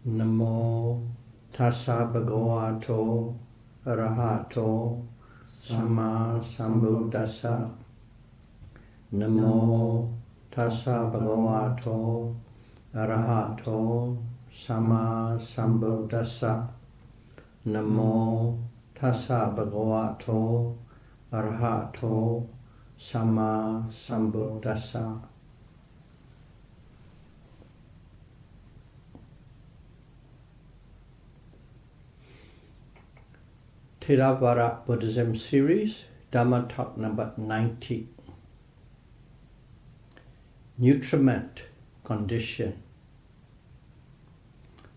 Namo tassa bhagavato arahato samma sambuddhassa. Namo tassa bhagavato arahato samma sambuddhassa. Namo tassa bhagavato arahato samma sambuddhassa. Theravada Buddhism series, Dhamma talk number 90. Nutriment condition.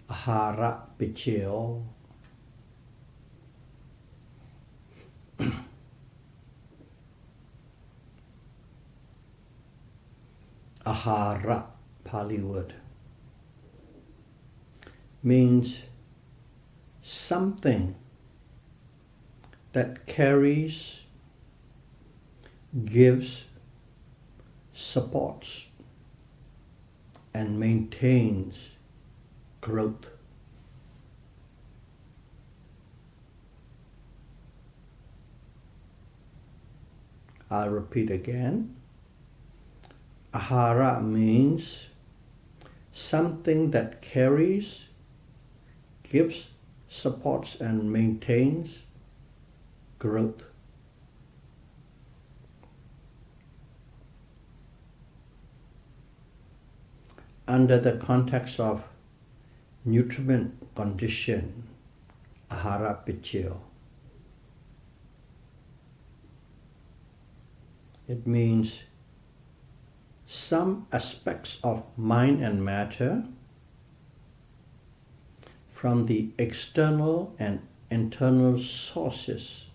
Ahara Paccayo. Ahara, Pali word, means something that carries, gives, supports, and maintains growth. I'll repeat again. Ahara means something that carries, gives, supports, and maintains growth. Under the context of nutriment condition, Ahara Paccayo, it means some aspects of mind and matter from the external and internal sources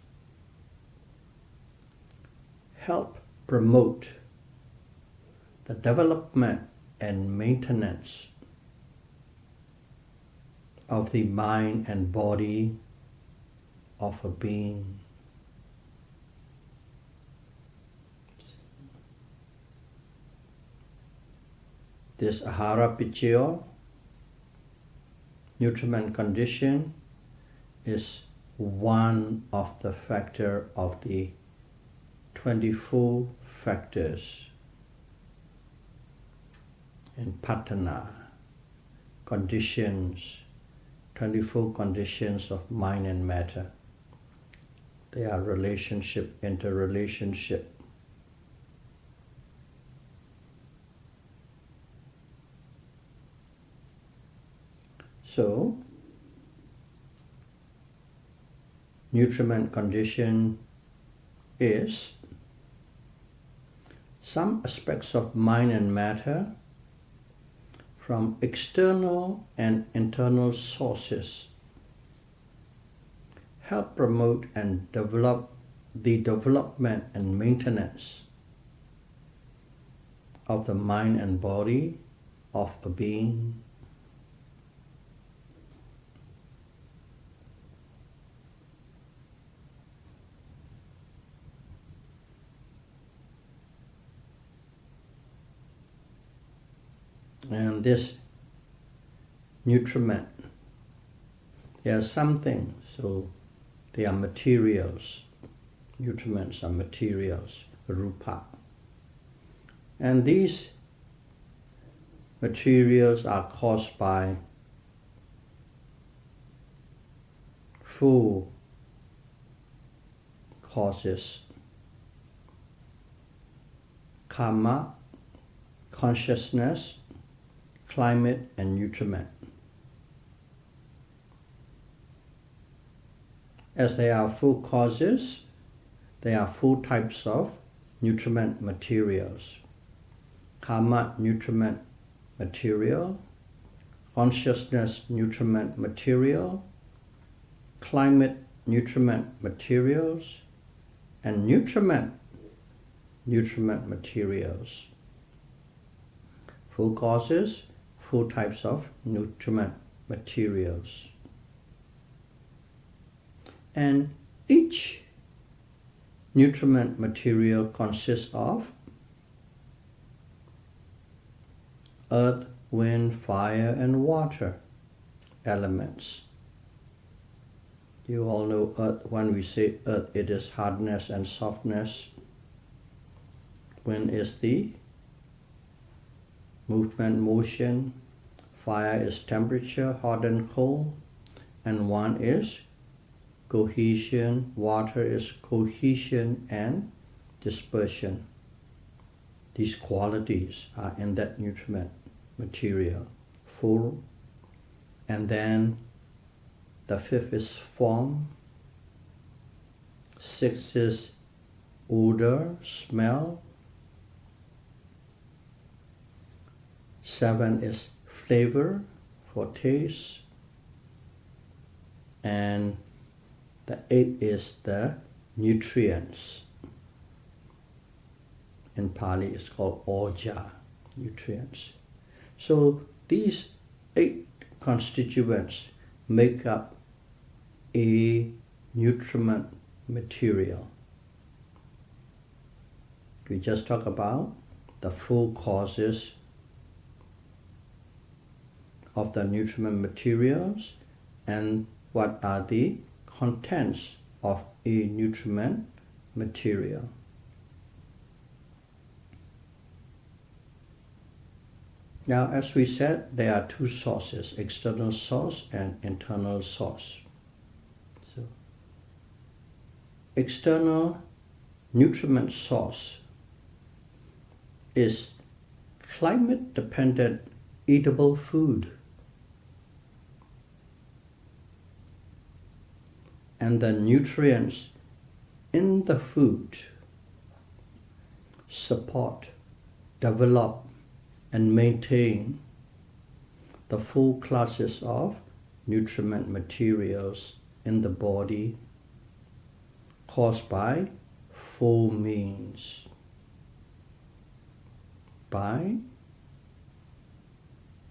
help promote the development and maintenance of the mind and body of a being. This Ahara Paccayo, nutriment condition, is one of the factor of the 24 factors in Patana, conditions, 24 conditions of mind and matter. They are relationship, interrelationship. So, nutriment condition is some aspects of mind and matter from external and internal sources help promote and develop the development and maintenance of the mind and body of a being. And this nutriment, they are something, so they are materials. Nutriments are materials, rupa. And these materials are caused by four causes: karma, consciousness, climate, and nutriment. As there are four causes, there are four types of nutriment materials: karma, nutriment material; consciousness, nutriment material; climate, nutriment materials; and nutriment materials. Four causes, four types of nutriment materials. And each nutriment material consists of earth, wind, fire, and water. elements. You all know earth. When we say earth, it is hardness and softness. Wind is the movement, motion. Fire is temperature, hot and cold. And one is cohesion. Water is cohesion and dispersion. These qualities are in that nutriment material. 4. And then the 5th is form. 6 is odor, smell. 7 is flavor, for taste. And the 8th is the nutrients. In Pali, it's called oja, nutrients. So these 8 constituents make up a nutriment material. We just talked about the 4 causes of the nutriment materials and what are the contents of a nutriment material. Now, as we said, there are 2 sources, external source and internal source. So, external nutriment source is climate-dependent eatable food. And the nutrients in the food support, develop, and maintain the 4 classes of nutriment materials in the body caused by 4 means. By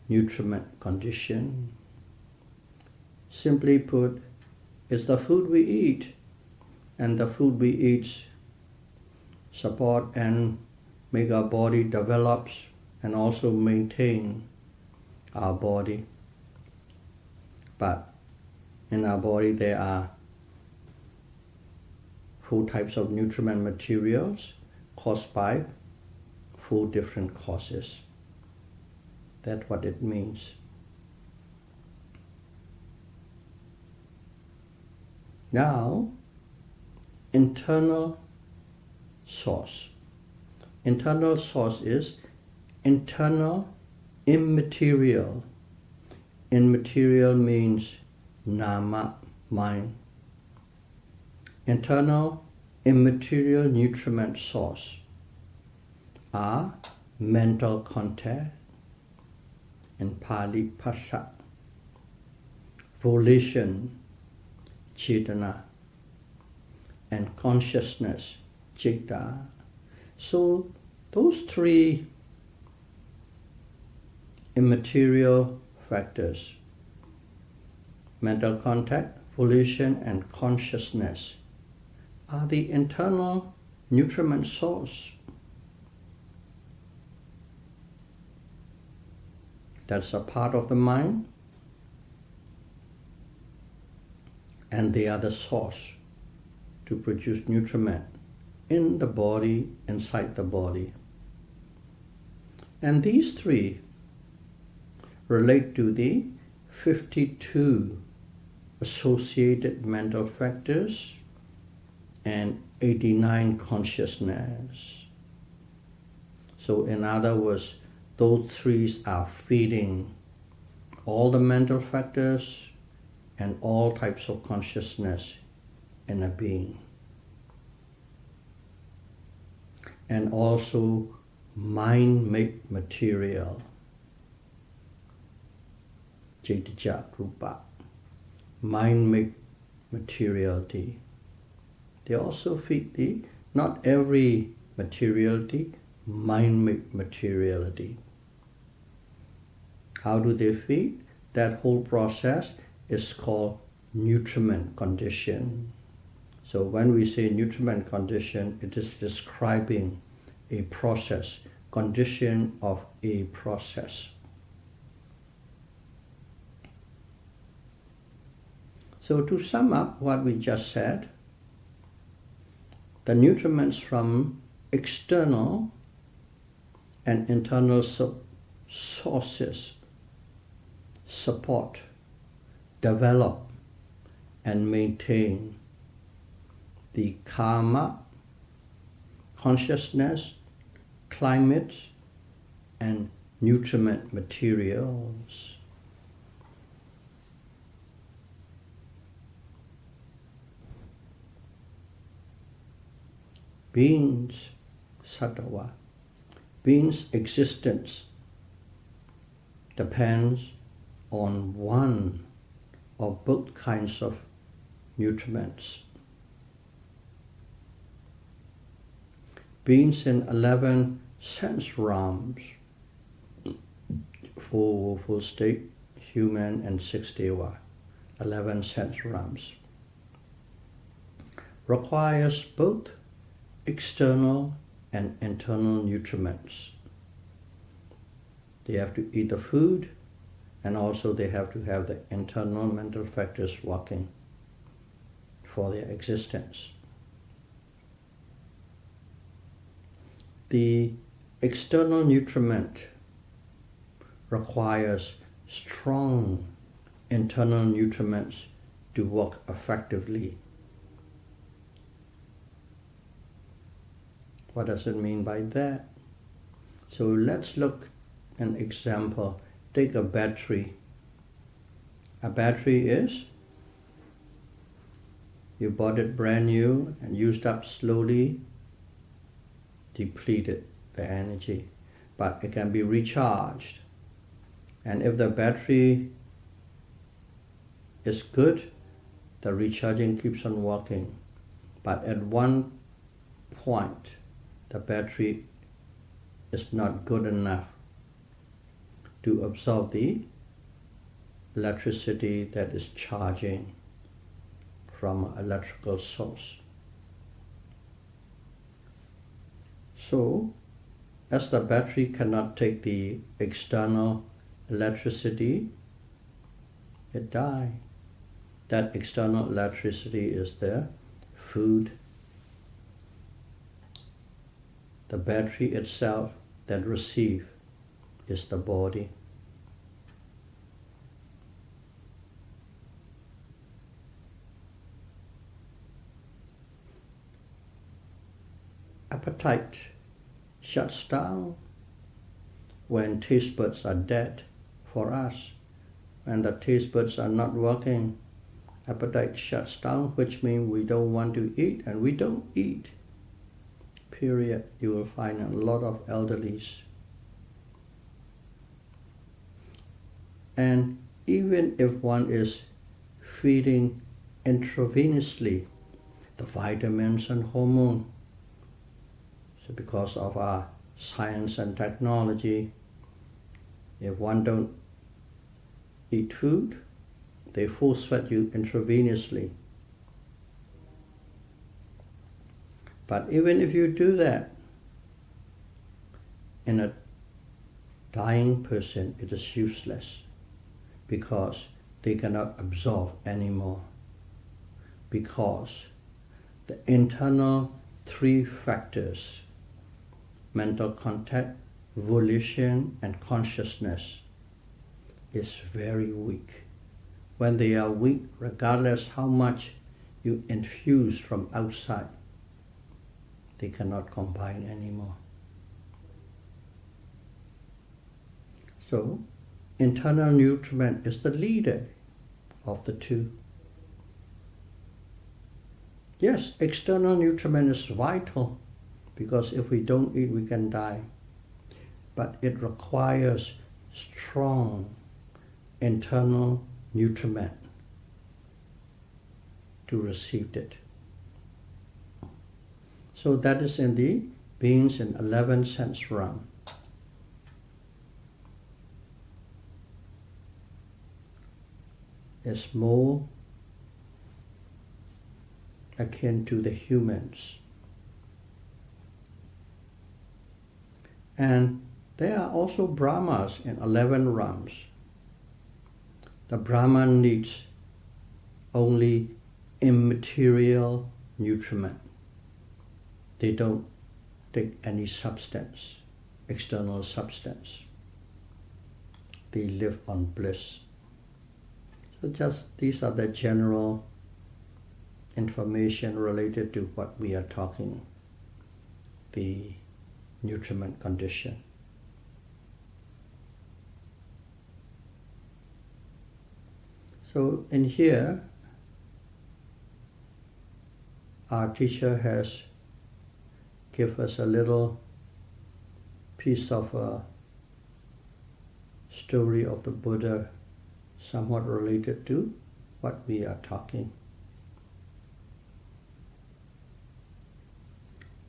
nutriment condition. Simply put, it's the food we eat, and the food we eat support and make our body develops and also maintain our body. But in our body there are 4 types of nutriment materials caused by 4 different causes. That's what it means. Now, internal source. Internal source is internal immaterial. Immaterial means nama, mind. Internal immaterial nutriment source are mental contact, in Pali phassa, volition, cetana, and consciousness, citta. So those 3 immaterial factors, mental contact, volition, and consciousness, are the internal nutriment source. That's a part of the mind, and they are the source to produce nutriment in the body, inside the body. And these 3 relate to the 52 associated mental factors and 89 consciousness. So in other words, those 3 are feeding all the mental factors and all types of consciousness in a being. And also mind-made material, Jetija Rupa, mind-made materiality. They also feed the, not every materiality, mind-made materiality. How do they feed? That whole process is called nutriment condition. So when we say nutriment condition, it is describing a process, condition of a process. So to sum up what we just said, the nutriments from external and internal sources support, develop, and maintain the karma, consciousness, climate, and nutriment materials. Beings, sattva, beings' existence depends on one or both kinds of nutriments. Beings in 11 sense realms, full state, human, and 6 deva, 11 sense realms, requires both external and internal nutriments. They have to eat the food, and also they have to have the internal mental factors working for their existence. The external nutriment requires strong internal nutriments to work effectively. What does it mean by that? So let's look at an example. Take a battery. A battery is, you bought it brand new and used up slowly, depleted the energy, but it can be recharged. And if the battery is good, the recharging keeps on working. But at one point, the battery is not good enough to absorb the electricity that is charging from an electrical source. So, as the battery cannot take the external electricity, it dies. That external electricity is the food. The battery itself that receives is the body. Appetite shuts down when taste buds are dead for us. When the taste buds are not working, appetite shuts down, which means we don't want to eat, and we don't eat. Period. You will find a lot of elderlies. And even if one is feeding intravenously the vitamins and hormone, so because of our science and technology, if one don't eat food, they force feed you intravenously. But even if you do that, in a dying person, it is useless because they cannot absorb anymore. Because the internal 3 factors, mental contact, volition, and consciousness, is very weak. When they are weak, regardless how much you infuse from outside, they cannot combine anymore. So, internal nutriment is the leader of the 2. Yes, external nutriment is vital because if we don't eat, we can die. But it requires strong internal nutriment to receive it. So that is in the beings in 11 sense realm. It's more akin to the humans. And there are also Brahmas in 11 realms. The Brahman needs only immaterial nutriment. They don't take any substance, external substance. They live on bliss. So just these are the general information related to what we are talking, the nutriment condition. So in here, our teacher has given us a little piece of a story of the Buddha, somewhat related to what we are talking.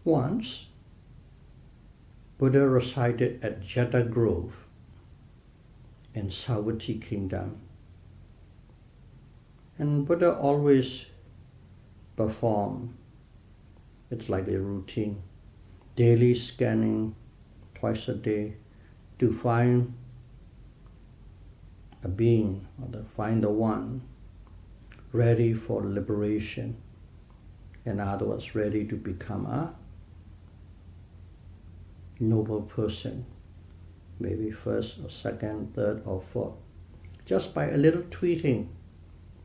Once, Buddha resided at Jeta Grove in Savatthi Kingdom. And Buddha always perform, it's like a routine, daily scanning twice a day to find a being, or to find the one ready for liberation. In other words, ready to become a noble person, maybe first or second, third or fourth. Just by a little tweeting,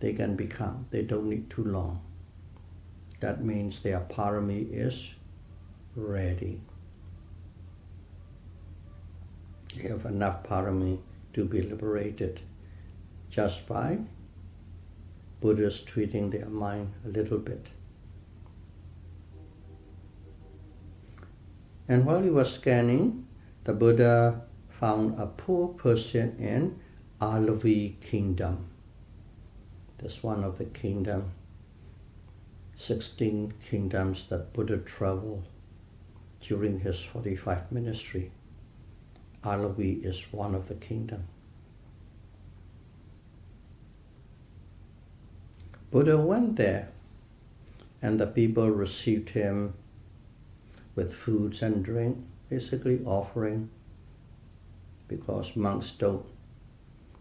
they can become. They don't need too long. That means their parami is ready. They have enough parami to be liberated just by Buddha's treating their mind a little bit. And while he was scanning, the Buddha found a poor person in Alavi Kingdom. That's one of the 16 kingdoms that Buddha traveled during his 45 ministry. Alavi is one of the kingdoms. Buddha went there, and the people received him with foods and drink, basically offering, because monks don't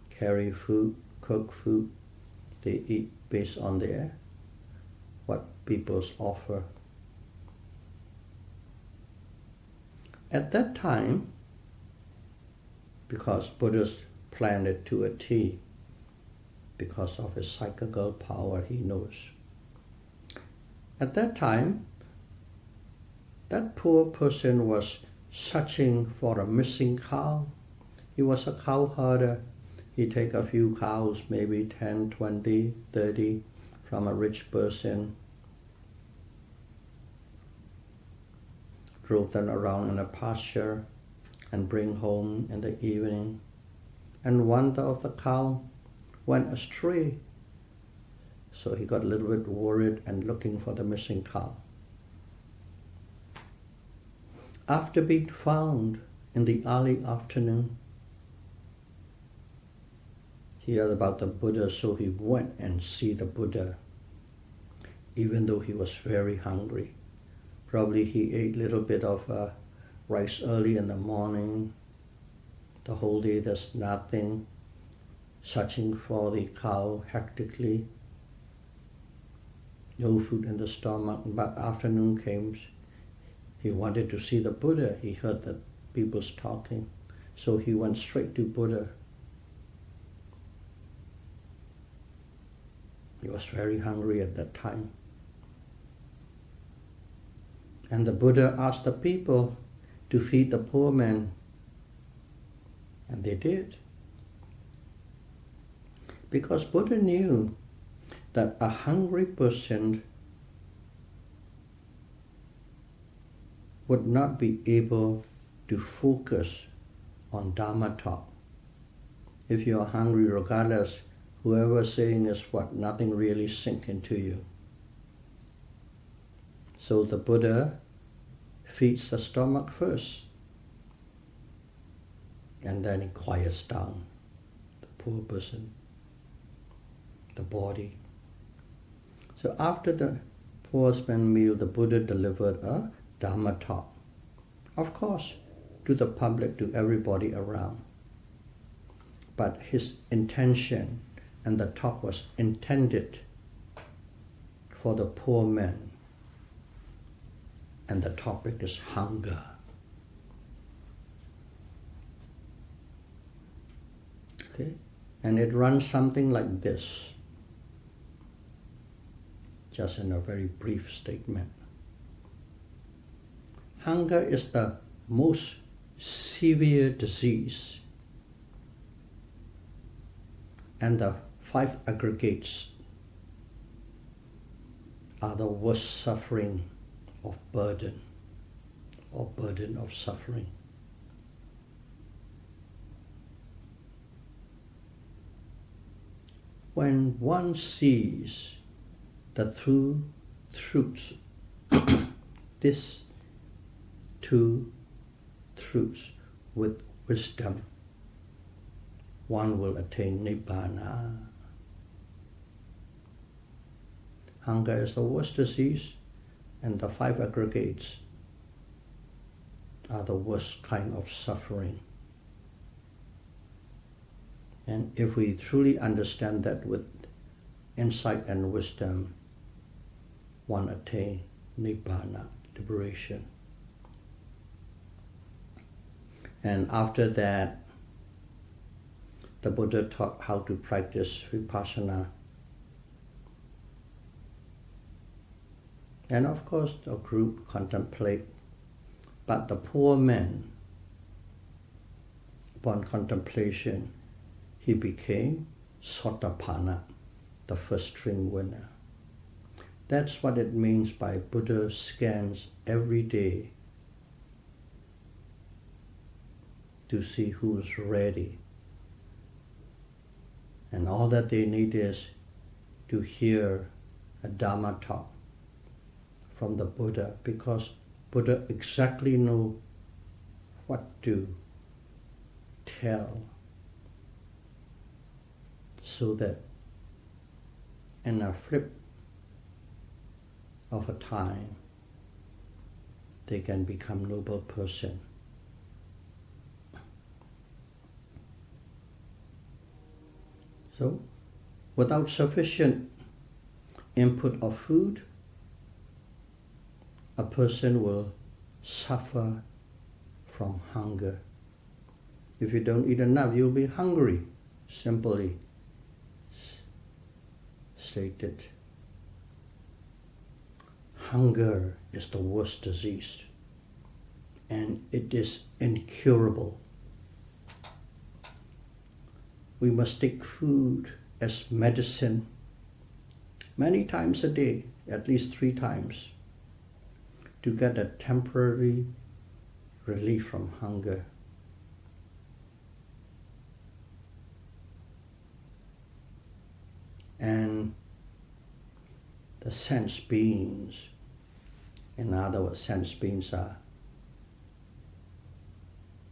carry food, cook food. They eat based on what people's offer. At that time, because Buddha's planned it to a T, because of his psychical power, he knows. At that time, that poor person was searching for a missing cow. He was a cow herder. He take a few cows, maybe 10, 20, 30, from a rich person, drove them around in a pasture and bring home in the evening. And one of the cow went astray. So he got a little bit worried and looking for the missing cow. After being found in the early afternoon, he heard about the Buddha, so he went and see the Buddha, even though he was very hungry. Probably he ate a little bit of rice early in the morning. The whole day there's nothing, searching for the cow hectically. No food in the stomach, but afternoon came. He wanted to see the Buddha. He heard that people's talking, so he went straight to Buddha. He was very hungry at that time. And the Buddha asked the people to feed the poor man. And they did. Because Buddha knew that a hungry person would not be able to focus on Dharma talk. If you are hungry, regardless, whoever's saying is what, nothing really sink into you. So the Buddha feeds the stomach first, and then he quiets down the poor person, the body. So after the poor man's meal, the Buddha delivered a Dharma talk. Of course, to the public, to everybody around. But his intention and the talk was intended for the poor man. And the topic is hunger. Okay? And it runs something like this, just in a very brief statement. Hunger is the most severe disease, and the 5 aggregates are the worst suffering of burden, or burden of suffering. When one sees the two truths, these 2 truths with wisdom, one will attain Nibbana. Hunger is the worst disease, and the 5 aggregates are the worst kind of suffering. And if we truly understand that with insight and wisdom, one attain Nibbana, liberation. And after that, the Buddha taught how to practice Vipassana. And of course, the group contemplate. But the poor man, upon contemplation, he became Satipatthana, the first string winner. That's what it means by Buddha scans every day to see who's ready. And all that they need is to hear a Dhamma talk from the Buddha, because Buddha exactly knows what to tell, so that in a flip of a time, they can become noble person. So, without sufficient input of food, a person will suffer from hunger. If you don't eat enough, you'll be hungry, simply stated. Hunger is the worst disease, and it is incurable. We must take food as medicine many times a day, at least 3 times, to get a temporary relief from hunger. And the sense beings, in other words, sense beings are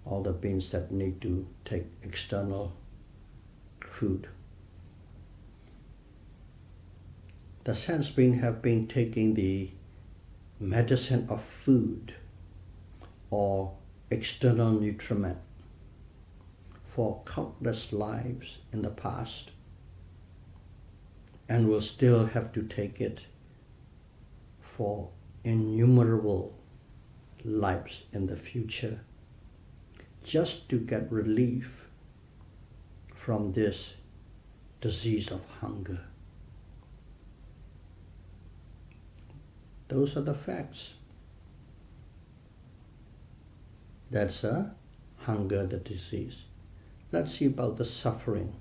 all the beings that need to take external food. The sense beings have been taking the medicine of food or external nutriment for countless lives in the past, and will still have to take it for innumerable lives in the future, just to get relief from this disease of hunger. Those are the facts. That's hunger, the disease. Let's see about the suffering.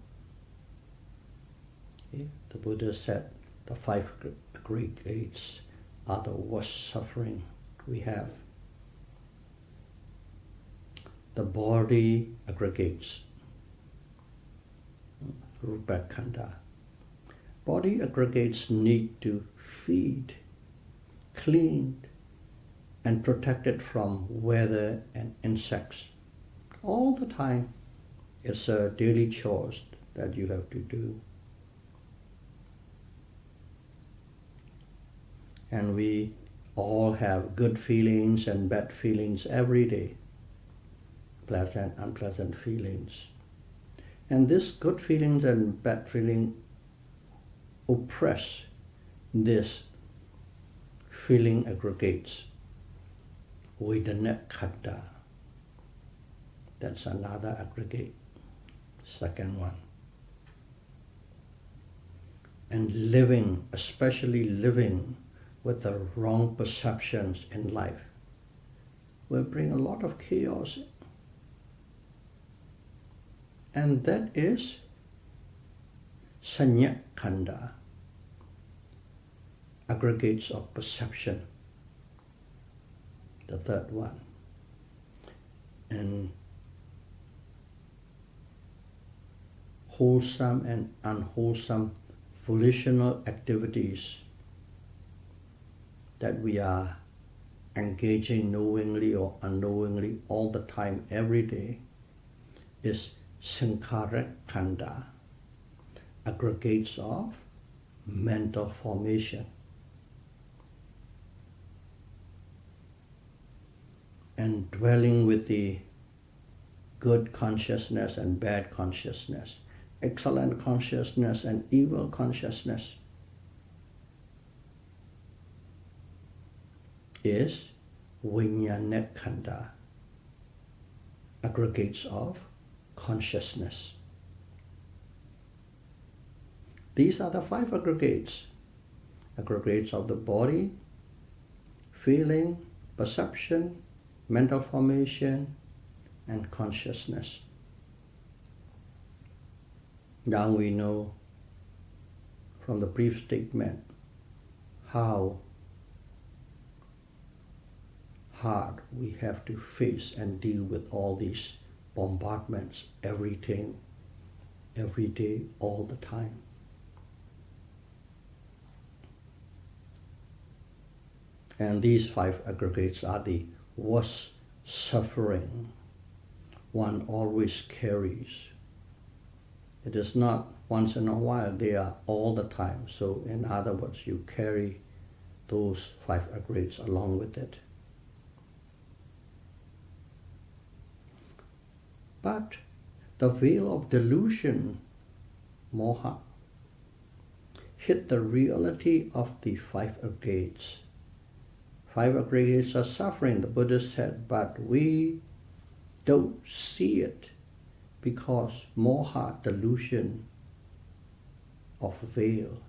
Okay? The Buddha said the 5 aggregates are the worst suffering we have. The body aggregates, Rupa Khanda. Body aggregates need to feed, cleaned, and protected from weather and insects. All the time, it's a daily chore that you have to do. And we all have good feelings and bad feelings every day, pleasant, unpleasant feelings. And this good feelings and bad feeling oppress this feeling aggregates. Vedana khanda. That's another aggregate. Second one. And living, especially living with the wrong perceptions in life, will bring a lot of chaos. And that is sanya khanda, aggregates of perception, the third one. And wholesome and unwholesome volitional activities that we are engaging knowingly or unknowingly all the time, every day, is sankhara khanda, aggregates of mental formation. And dwelling with the good consciousness and bad consciousness, excellent consciousness and evil consciousness, is vijnana khanda, aggregates of consciousness. These are the 5 aggregates. Aggregates of the body, feeling, perception, mental formation, and consciousness. Now we know from the brief statement how hard we have to face and deal with all these bombardments, everything, every day, all the time. And these 5 aggregates are the worst suffering one always carries. It is not once in a while, they are all the time. So in other words, you carry those 5 aggregates along with it. But the veil of delusion, moha, hid the reality of the 5 aggregates. 5 aggregates are suffering, the Buddha said, but we don't see it because moha, delusion of veil,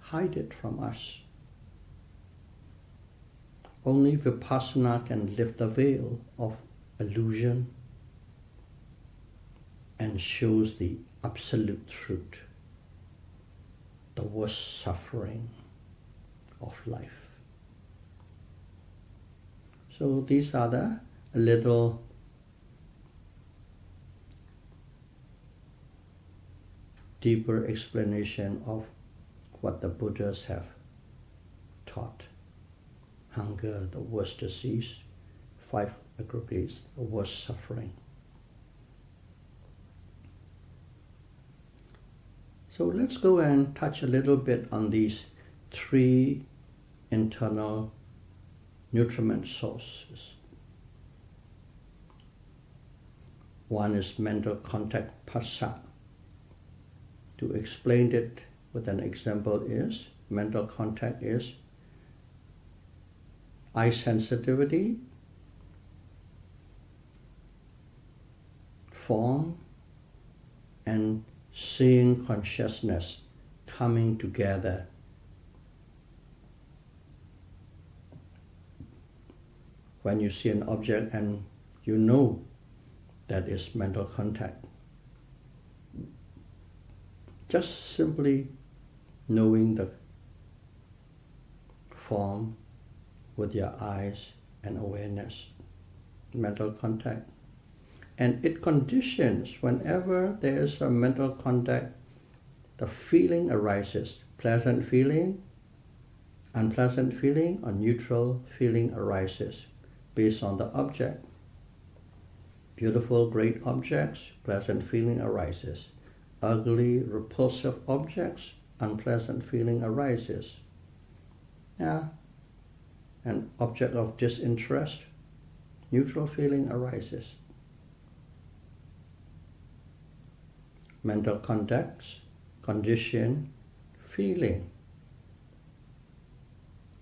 hide it from us. Only vipassana can lift the veil of illusion and shows the absolute truth, the worst suffering of life. So these are the little deeper explanation of what the Buddhas have taught. Hunger, the worst disease. 5 aggregates, the worst suffering. So let's go and touch a little bit on these 3 internal nutriment sources. One is mental contact, phassa. To explain it with an example is, mental contact is eye sensitivity, form, and seeing consciousness coming together. When you see an object and you know that is mental contact. Just simply knowing the form with your eyes and awareness, mental contact. And it conditions whenever there is a mental contact, the feeling arises, pleasant feeling, unpleasant feeling, or neutral feeling arises based on the object. Beautiful, great objects, pleasant feeling arises. Ugly, repulsive objects, unpleasant feeling arises. An object of disinterest, neutral feeling arises. Mental contacts, condition, feeling.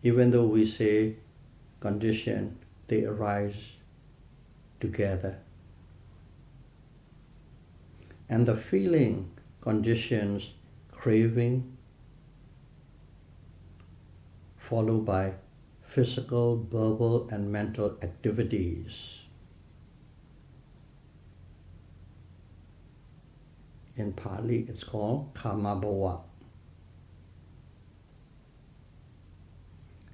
Even though we say condition, they arise together. And the feeling conditions craving, followed by physical, verbal, and mental activities. In Pali, it's called kama bhava.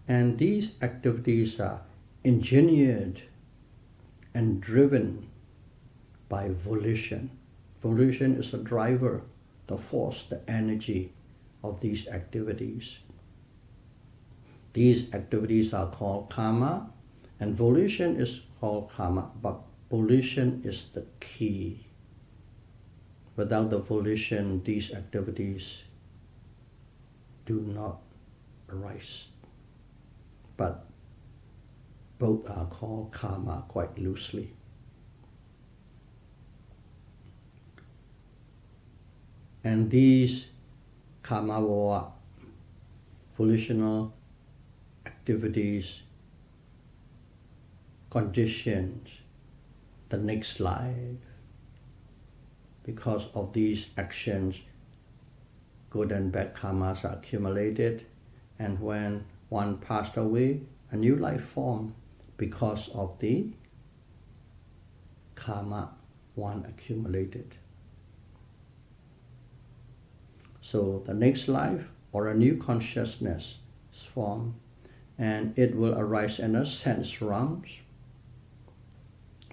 And these activities are engineered and driven by volition. Volition is the driver, the force, the energy of these activities. These activities are called karma, and volition is called karma, but volition is the key. Without the volition, these activities do not arise. But both are called karma quite loosely. And these karma bhava, volitional activities, conditions the next life. Because of these actions, good and bad karmas are accumulated, and when one passed away, a new life formed because of the karma one accumulated. So the next life or a new consciousness is formed, and it will arise in a sense realms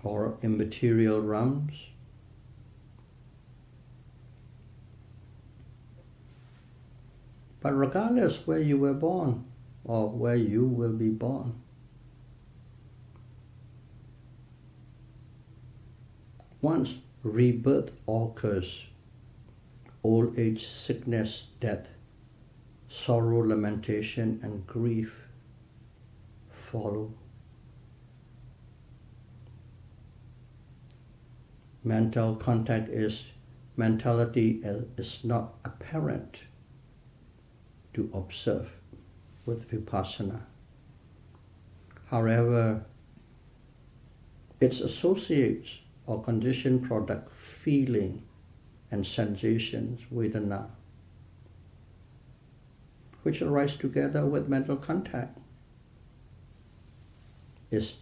or immaterial realms. But regardless where you were born or where you will be born, once rebirth occurs, old age, sickness, death, sorrow, lamentation, and grief follow. Mental contact mentality is not apparent to observe with vipassana. However, its associates or conditioned product, feeling and sensations, vedana, which arise together with mental contact, is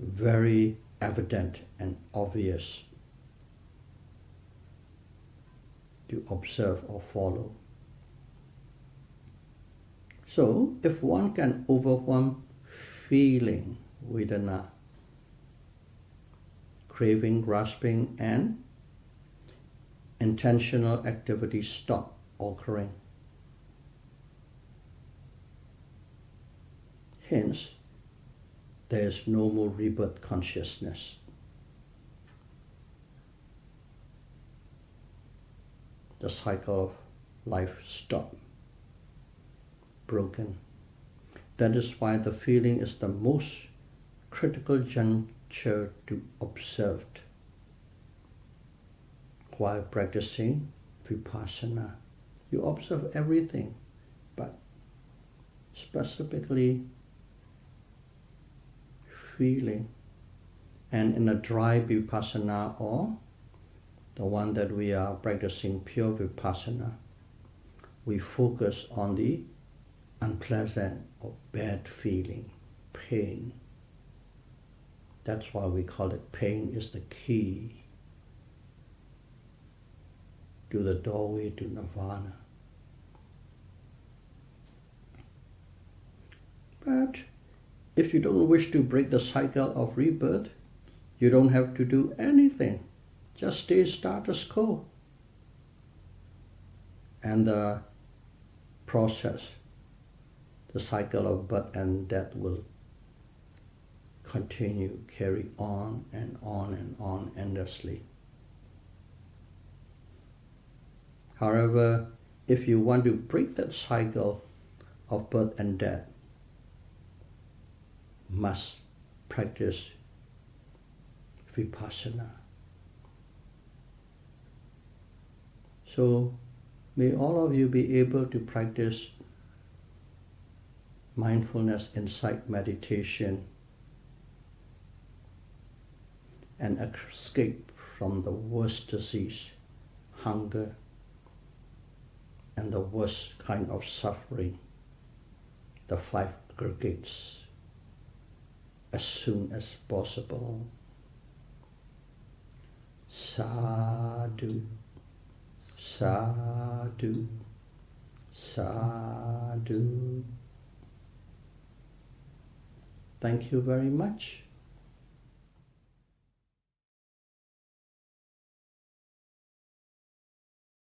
very evident and obvious to observe or follow. So, if one can overcome feeling, vedana, craving, grasping, and intentional activity stop occurring. Hence, there is no more rebirth consciousness. The cycle of life stops. Broken. That is why the feeling is the most critical juncture to observe while practicing vipassana. You observe everything, but specifically feeling. And in a dry vipassana, or the one that we are practicing pure vipassana, we focus on the unpleasant or bad feeling, pain. That's why we call it pain is the key to the doorway to nirvana. But if you don't wish to break the cycle of rebirth, you don't have to do anything. Just stay status quo. And the process, the cycle of birth and death will continue, carry on and on and on endlessly. However, if you want to break that cycle of birth and death, must practice vipassana. So may all of you be able to practice mindfulness insight meditation, and escape from the worst disease, hunger, and the worst kind of suffering, the 5 aggregates, as soon as possible. Sadhu, sadhu, sadhu. Thank you very much.